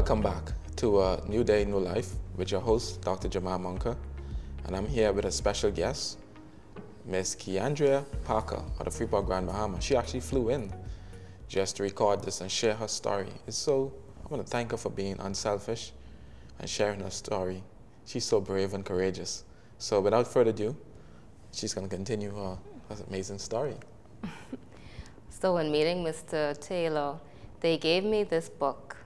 Welcome back to a New Day, New Life with your host, Dr. Jamal Monka. And I'm here with a special guest, Miss Keandria Parker of the Freeport Grand Bahama. She actually flew in just to record this and share her story. I want to thank her for being unselfish and sharing her story. She's so brave and courageous. So without further ado, she's going to continue her amazing story. So when meeting Mr. Taylor, they gave me this book,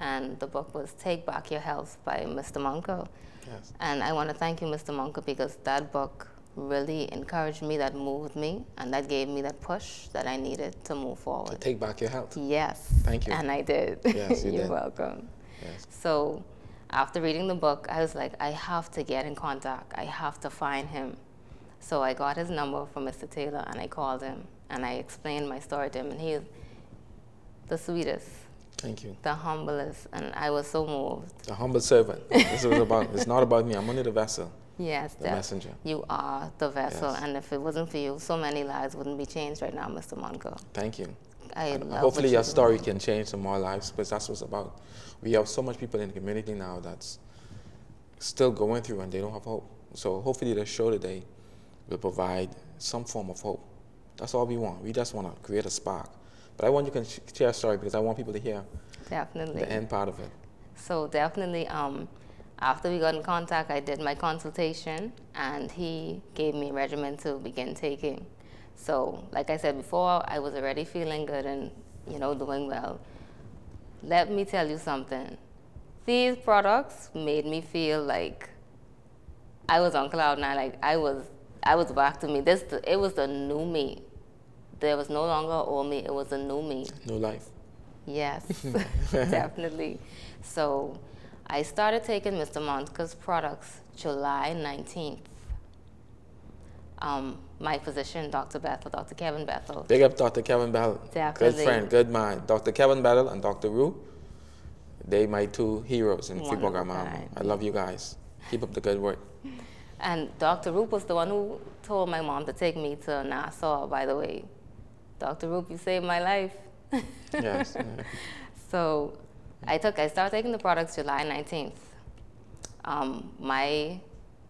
and the book was Take Back Your Health by Mr. Monka. Yes. And I want to thank you, Mr. Monka, because that book really encouraged me, that moved me, and that gave me that push that I needed to move forward. To take back your health. Yes. Thank you. And I did. Yes, you You're did. welcome. Yes. So after reading the book, I was like, I have to get in contact. I have to find him. So I got his number from Mr. Taylor, and I called him, and I explained my story to him, and he's the sweetest. Thank you. The humblest, and I was so moved. The humble servant. This is about. It's not about me. I'm only the vessel. Yes, The messenger. You are the vessel, Yes. and if it wasn't for you, so many lives wouldn't be changed right now, Mr. Monka. Thank you. I love Hopefully what your you do. story can change some more lives, because that's what it's about. We have so much people in the community now that's still going through and they don't have hope. So hopefully the show today will provide some form of hope. That's all we want. We just want to create a spark. But I want you to share a story because I want people to hear Definitely. the end part of it. So definitely, after we got in contact, I did my consultation, and he gave me a regimen to begin taking. So, like I said before, I was already feeling good and, doing well. Let me tell you something. These products made me feel like I was on cloud nine. Like I was back to me. It was the new me. There was no longer old me. It was the new me. New life. Yes, definitely. So I started taking Mr. Monka's products July 19th. My physician, Dr. Kevin Bethel. Big up Dr. Kevin Bell. Definitely. Good friend, good mind. Dr. Kevin Bell and Dr. Rue, they my two heroes in Freeport Wonderful Bahama. guy. I love you guys. Keep up the good work. And Dr. Roop was the one who told my mom to take me to Nassau, by the way. Dr. Roop, you saved my life. Yes. So I started taking the products July 19th. My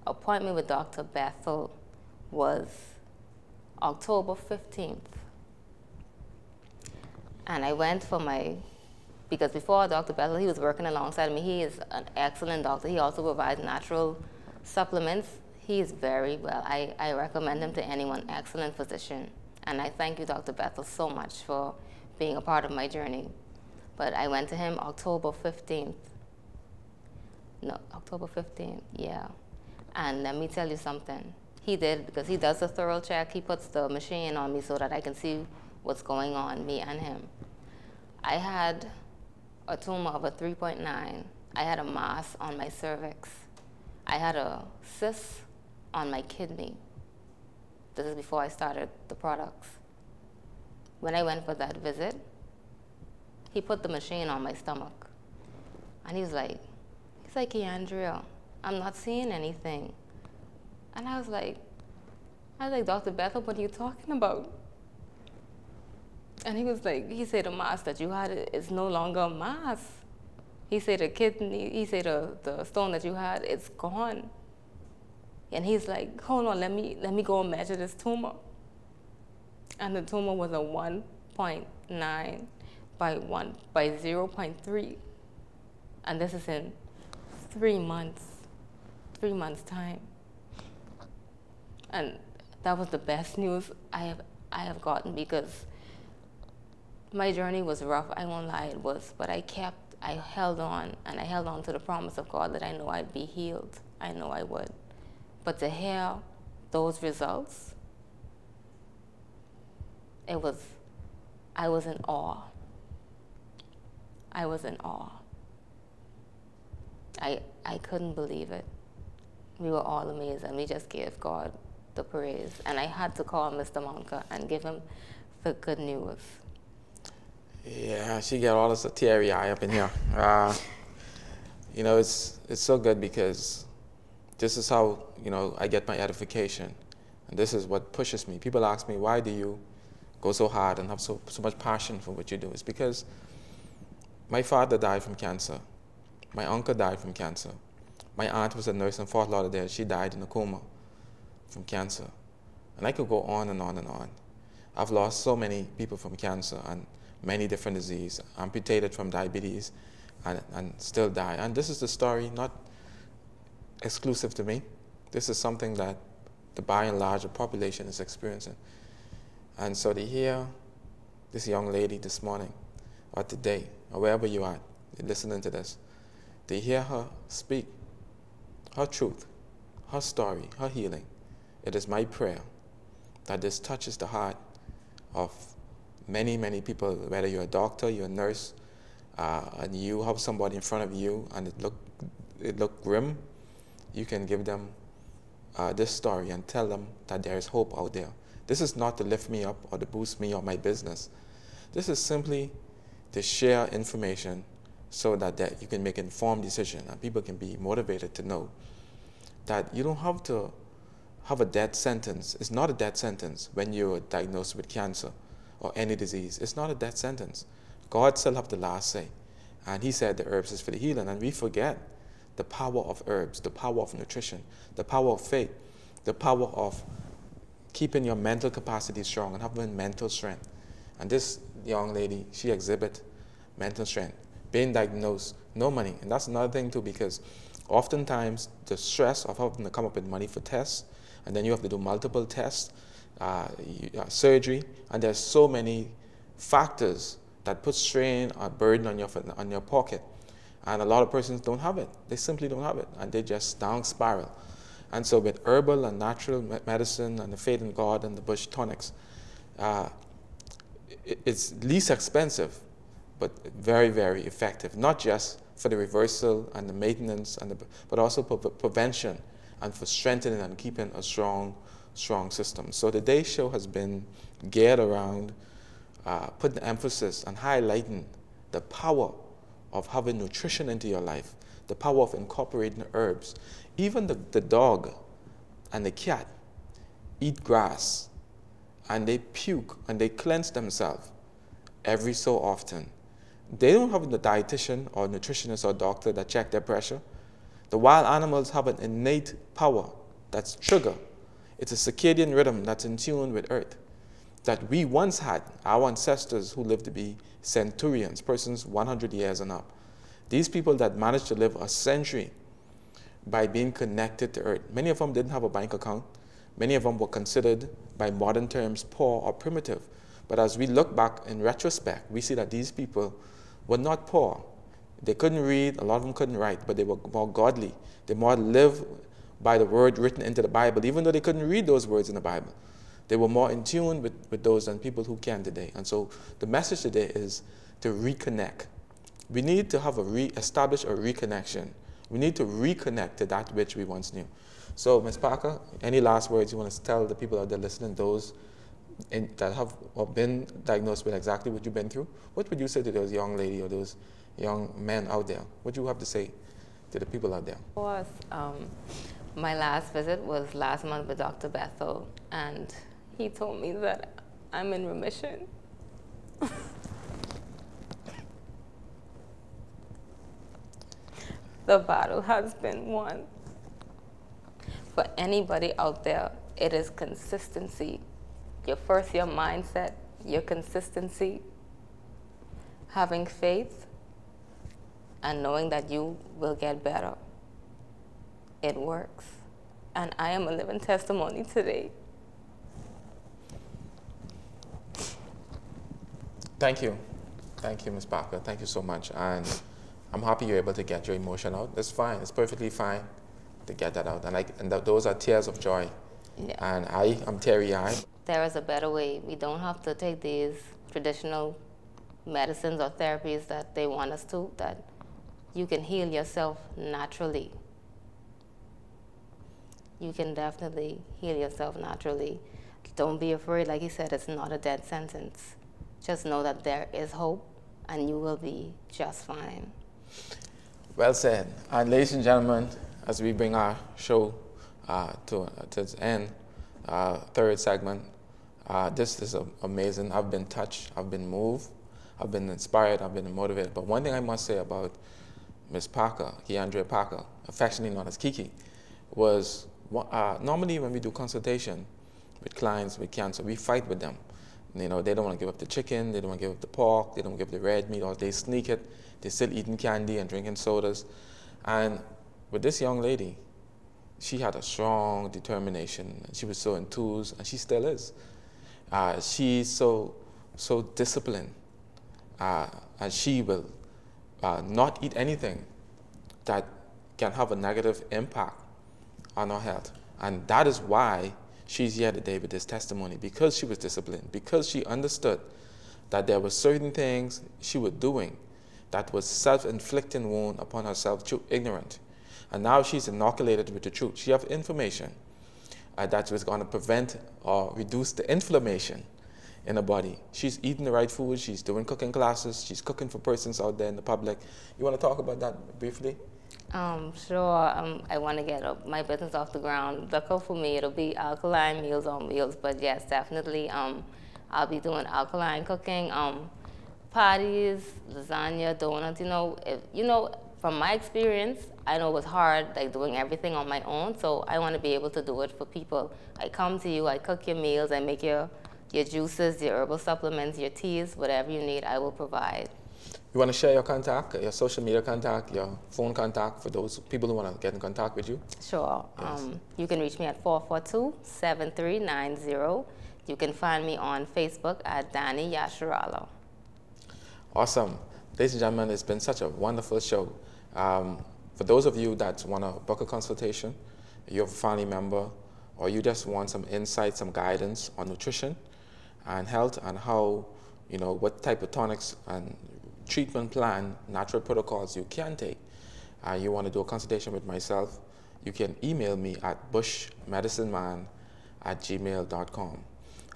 appointment with Dr. Bethel was October 15th. And I went for because before Dr. Bethel, he was working alongside me. He is an excellent doctor. He also provides natural supplements. He is very well. I recommend him to anyone, excellent physician. And I thank you, Dr. Bethel, so much for being a part of my journey. But I went to him October 15th. No, October 15th, yeah. And let me tell you something. He did, because he does a thorough check. He puts the machine on me so that I can see what's going on, me and him. I had a tumor of a 3.9. I had a mass on my cervix. I had a cyst on my kidney. This is before I started the products. When I went for that visit, he put the machine on my stomach. And he's like, Keandria, I'm not seeing anything. And I was like, Dr. Bethel, what are you talking about? And he said the mass that you had is no longer a mass. He said the stone that you had, it's gone. And he's like, hold on, let me go and measure this tumor. And the tumor was a 1.9 by 0.3. And this is in 3 months time. And that was the best news I have gotten, because my journey was rough. I won't lie, it was. But I held on, and I held on to the promise of God that I know I'd be healed. I know I would. But to hear those results, I was in awe. I was in awe. I couldn't believe it. We were all amazed, and we just gave God the praise. And I had to call Mr. Monka and give him the good news. Yeah, she got all this teary eye up in here. It's so good, because this is how, I get my edification. And this is what pushes me. People ask me, why do you go so hard and have so much passion for what you do? It's because My father died from cancer. My uncle died from cancer. My aunt was a nurse in Fort Lauderdale. She died in a coma from cancer. And I could go on and on and on. I've lost so many people from cancer and many different diseases, amputated from diabetes and still die. And this is the story, not exclusive to me. This is something that the by and large the population is experiencing. And so to hear this young lady this morning or today or wherever you are listening to this, to hear her speak her truth, her story, her healing, it is my prayer that this touches the heart of many, many people, whether you're a doctor, you're a nurse, and you have somebody in front of you and it look grim, you can give them this story and tell them that there is hope out there. This is not to lift me up or to boost me or my business. This is simply to share information so that you can make informed decision and people can be motivated to know that you don't have to have a death sentence. It's not a death sentence when you're diagnosed with cancer or any disease. It's not a death sentence. God still have the last say. And he said the herbs is for the healing. And we forget the power of herbs, the power of nutrition, the power of faith, the power of keeping your mental capacity strong and having mental strength. And this young lady, she exhibit mental strength. Being diagnosed, no money. And that's another thing too, because oftentimes the stress of having to come up with money for tests, and then you have to do multiple tests, surgery, and there's so many factors that put strain or burden on your pocket. And a lot of persons don't have it. They simply don't have it, and they just down spiral. And so with herbal and natural medicine and the faith in God and the bush tonics, it's least expensive, but very, very effective, not just for the reversal and the maintenance, but also for prevention and for strengthening and keeping a strong system. So the Day Show has been geared around putting emphasis and highlighting the power of having nutrition into your life, the power of incorporating herbs. Even the dog and the cat eat grass, and they puke and they cleanse themselves every so often. They don't have the dietitian or nutritionist or doctor that check their pressure. The wild animals have an innate power that's trigger. It's a circadian rhythm that's in tune with earth that we once had, our ancestors who lived to be centurions, persons 100 years and up. These people that managed to live a century by being connected to earth. Many of them didn't have a bank account. Many of them were considered by modern terms poor or primitive. But as we look back in retrospect, we see that these people were not poor. They couldn't read, a lot of them couldn't write, but they were more godly. They more lived by the word written into the Bible, even though they couldn't read those words in the Bible. They were more in tune with those than people who can today. And so the message today is to reconnect. We need to have establish a reconnection. We need to reconnect to that which we once knew. So, Ms. Parker, any last words you want to tell the people out there listening, those that have been diagnosed with exactly what you've been through? What would you say to those young ladies or those young men out there? What do you have to say to the people out there? Of course, my last visit was last month with Dr. Bethel, and he told me that I'm in remission. The battle has been won. For anybody out there, it is consistency. Your mindset, your consistency, having faith, and knowing that you will get better. It works. And I am a living testimony today. Thank you. Thank you, Ms. Parker. Thank you so much. And I'm happy you're able to get your emotion out. That's fine. It's perfectly fine to get that out. And those are tears of joy. Yeah. And I'm teary-eyed. There is a better way. We don't have to take these traditional medicines or therapies that they want us to, that you can heal yourself naturally. You can definitely heal yourself naturally. Don't be afraid. Like he said, it's not a death sentence. Just know that there is hope, and you will be just fine. Well said. And ladies and gentlemen, as we bring our show to its end, third segment, this is amazing. I've been touched. I've been moved. I've been inspired, I've been motivated. But one thing I must say about Miss Parker, Keandria Parker, affectionately known as Kiki, was normally when we do consultation with clients with cancer, we fight with them. You know, they don't want to give up the chicken, they don't want to give up the pork, they don't give up the red meat, or they sneak it. They're still eating candy and drinking sodas. And with this young lady, she had a strong determination. She was so enthused, and she still is. She's so disciplined, and she will not eat anything that can have a negative impact on her health. And that is why she's here today with this testimony, because she was disciplined, because she understood that there were certain things she was doing that was self-inflicting wound upon herself through ignorance. And now she's inoculated with the truth. She has information that was going to prevent or reduce the inflammation in her body. She's eating the right food, she's doing cooking classes, she's cooking for persons out there in the public. You want to talk about that briefly? Sure. I want to get my business off the ground. Look out for me. It'll be alkaline meals on wheels. But yes, definitely, I'll be doing alkaline cooking, patties, lasagna, donuts. From my experience, I know it was hard, like doing everything on my own. So I want to be able to do it for people. I come to you, I cook your meals, I make your juices, your herbal supplements, your teas, whatever you need, I will provide. You want to share your contact, your social media contact, your phone contact for those people who want to get in contact with you? Sure. Yes. You can reach me at 442-7390. You can find me on Facebook at Danny Yasharala. Awesome. Ladies and gentlemen, it's been such a wonderful show. For those of you that want to book a consultation, you have a family member, or you just want some insight, some guidance on nutrition and health, and how, what type of tonics and treatment plan, natural protocols you can take, you want to do a consultation with myself, you can email me at bushmedicineman@gmail.com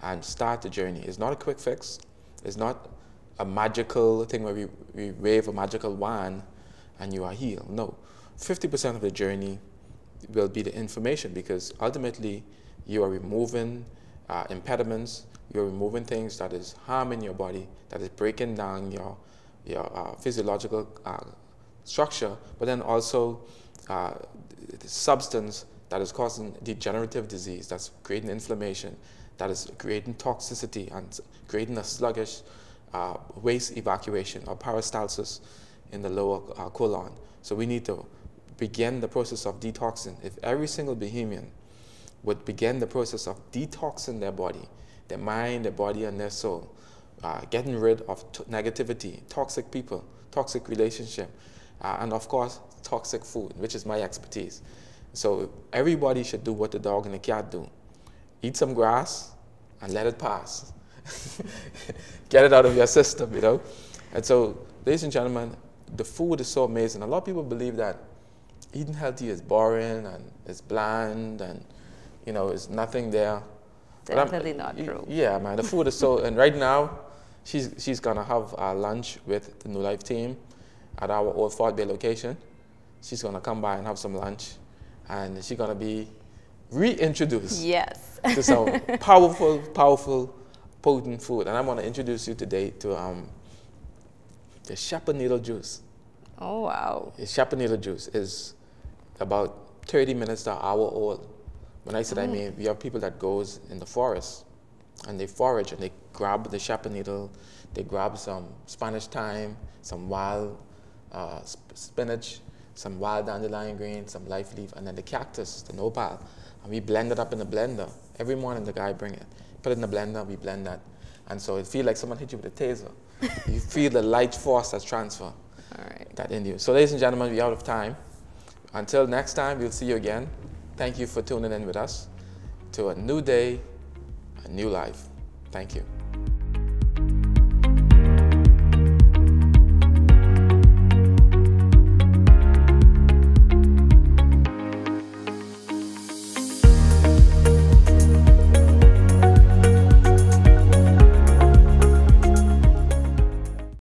and start the journey. It's not a quick fix. It's not a magical thing where we wave a magical wand and you are healed. No, 50% of the journey will be the information, because ultimately you are removing impediments, you're removing things that is harming your body, that is breaking down your physiological structure, but then also the substance that is causing degenerative disease, that's creating inflammation, that is creating toxicity and creating a sluggish waste evacuation or peristalsis in the lower colon. So we need to begin the process of detoxing. If every single Bahamian would begin the process of detoxing their body, their mind, their body, and their soul, getting rid of negativity, toxic people, toxic relationship, and of course, toxic food, which is my expertise. So everybody should do what the dog and the cat do. Eat some grass and let it pass. Get it out of your system, And so, ladies and gentlemen, the food is so amazing. A lot of people believe that eating healthy is boring and it's bland and, it's nothing there. Definitely not true. Yeah, man, the food is so, and right now, she's gonna have lunch with the New Life team at our old Fort Bay location. She's gonna come by and have some lunch, and she's gonna be reintroduced to some powerful, potent food. And I'm gonna introduce you today to the shepherd needle juice. Oh, wow. The shepherd needle juice is about 30 minutes to an hour old. When I said I mean, we have people that goes in the forest and they forage and they grab the shepherd needle, they grab some Spanish thyme, some wild spinach, some wild dandelion green, some life leaf, and then the cactus, the nopal, and we blend it up in the blender. Every morning the guy bring it, put it in the blender, we blend that. And so it feels like someone hit you with a taser. You feel the light force that's transfer that in you. So ladies and gentlemen, we're out of time. Until next time, we'll see you again. Thank you for tuning in with us to a new day, a new life. Thank you.